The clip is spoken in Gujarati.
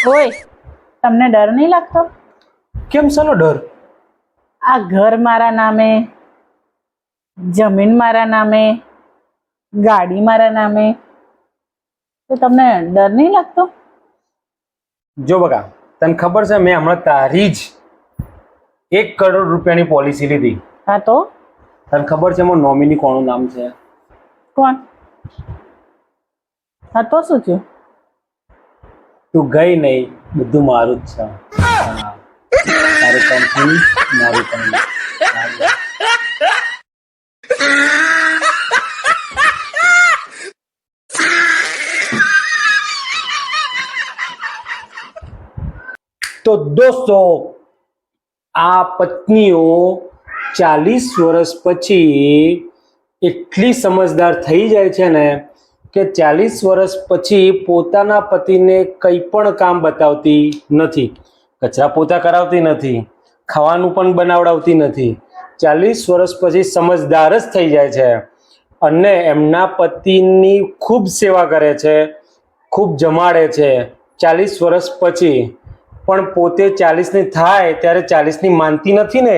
ઓય, તમને ડર નહીં લાગતો? કેમ શાનો ડર? આ ઘર મારા નામે, જમીન મારા નામે, ગાડી મારા નામે, તો તમને ડર નહીં લાગતો? જો બકા, તને ખબર છે મેં હમણાં તારી જ 1 કરોડ રૂપિયાની પોલિસી લીધી. હા તો તને ખબર છે એમાં નોમિની કોનું નામ છે? કોણ? હા તો શું થયું? તું ગઈ નહીં, બધું મારું જ છે. હા. તારું કામ થયું, મારું કામ નહીં. તો દોસ્તો, આ પત્નીઓ 40 વર્ષ પછી એટલી સમજદાર થઈ જાય છે ને કે 40 વર્ષ પછી પોતાના પતિને કંઈ પણ કામ બતાવતી નથી, કચરા પોતા કરાવતી નથી, ખાવાનું પણ બનાવડાવતી નથી. 40 વર્ષ પછી સમજદાર જ થઈ જાય છે અને એમના પતિની ખૂબ સેવા કરે છે, ખૂબ જમાડે છે. 40 વર્ષ પછી પણ પોતે 40ની થાય ત્યારે 40ની માનતી નથી ને.